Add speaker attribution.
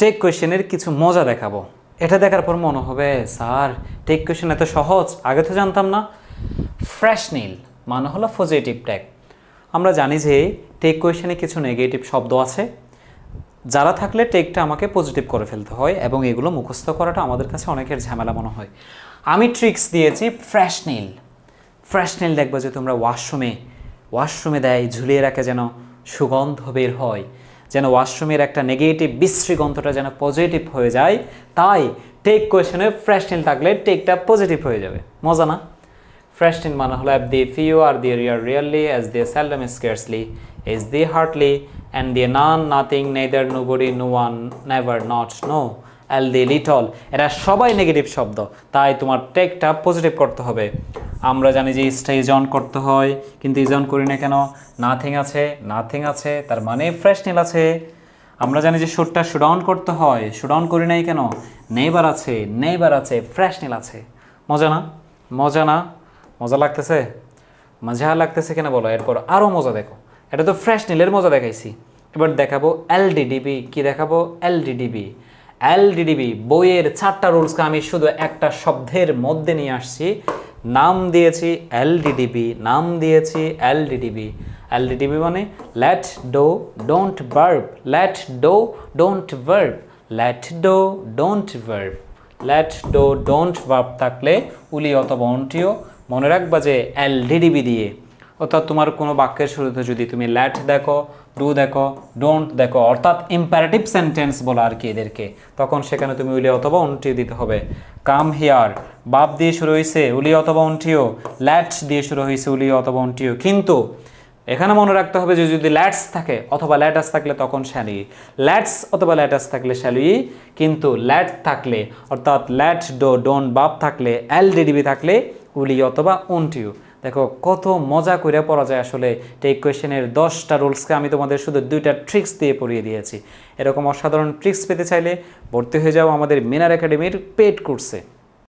Speaker 1: Take কোয়েশ্চেনের কিছু মজা দেখাবো। এটা দেখার পর মনে হবে স্যার টেক কোয়েশ্চেন এত সহজ, আগে তো জানতাম না। ফ্রেশ নীল মানে হলো পজিটিভ ট্যাগ। আমরা জানি যে টেক কোয়েশ্চেনে কিছু নেগেটিভ শব্দ আছে, যারা থাকলে টেকটা আমাকে পজিটিভ করে ফেলতে হয় এবং এগুলো মুখস্থ করাটা আমাদের কাছে অনেকের ঝামেলা মনে হয়। আমি ট্রিক্স দিয়েছি ফ্রেশ নীল। ফ্রেশ নীল দেখবো যে তোমরা ওয়াশরুমে দেয়, ঝুলিয়ে রাখে, যেন সুগন্ধ বের হয়, যেন ওয়াশরুমের একটা নেগেটিভ বিশ্রী গন্ধটা যেন পজিটিভ হয়ে যায়। তাই টেক কোয়েশনে ফ্রেশ নীল থাকলে টেকটা পজিটিভ হয়ে যাবে। মজা না? ফ্রেশ নীল মানে হলো অ্যাপ দিয়ে ফিউ আর দিয়ে রিয়ার রিয়ারলি, অ্যাজ দিয়ে সেলডম স্কেয়ার্সলি, এজ দিয়ে হার্টলি, অ্যান্ড দিয়ে none, nothing, neither, nobody, no one, never, not, no, অ্যাল দিয়ে লিটল। এরা সবাই নেগেটিভ শব্দ, তাই তোমার টেকটা পজিটিভ করতে হবে। আমরা জানি যে স্টেজ অন করতে হয়, কিন্তু ইজ অন করি না কেন? নাথিং আছে তার মানে ফ্রেশ নীল আছে। আমরা জানি যে শুটটা শুট অন করতে হয়, শুট অন করি নাই কেন? নেইবার আছে ফ্রেশ নীল আছে। মজা না? মজা লাগতেছে? মজা লাগতেছে কেন বলো? এরপর আরও মজা দেখো। এটা তো ফ্রেশ নীলের মজা দেখাইছি, এবার দেখাবো এলডিডিবি। কি দেখাবো? এলডিডিবি বইয়ের 4টা রুলসকে আমি শুধু একটা শব্দের মধ্যে নিয়ে আসছি। নাম দিয়েছি এলডিডিবি। এলডিডিবি মানে let do don't verb. Let do don't verb থাকলে উলি অথবা অন্টিও মনে রাখবা যে এলডিডিবি দিয়ে। অর্থাৎ তোমার কোনো বাক্যের শুরুতে যদি তুমি লেট দেখো, ডু দেখো, ডোন্ট দেখো, অর্থাৎ ইম্পারেটিভ সেন্টেন্স বলা আর কি এদেরকে, তখন সেখানে তুমি উলি অথবা অন্টিও দিতে হবে। কাম হিয়ার বাপ দিয়ে শুরু হয়েছে, উলি অথবা অন্টিও। লেট দিয়ে শুরু হয়েছে, উলি অথবা অন্টিও। কিন্তু এখানে মনে রাখতে হবে যে যদি ল্যাটস থাকে অথবা ল্যাটাস থাকলে তখন শ্যালি। ল্যাটস অথবা ল্যাটাস থাকলে শ্যালি, কিন্তু ল্যাট থাকলে অর্থাৎ ল্যাট ডো ডোন্ট বাপ থাকলে এলডিডিবি থাকলে উলি অথবা অন্টিও। দেখো কত মজা করে পড়া যায় আসলে। টেক কোয়েশ্চেনের 10টা রুলসকে আমি তোমাদের শুধু 2টা ট্রিক্স দিয়ে পড়িয়ে দিয়েছি। এরকম অসাধারণ ট্রিক্স পেতে চাইলে ভর্তি হয়ে যাও আমাদের মিনার একাডেমির পেড কোর্সে।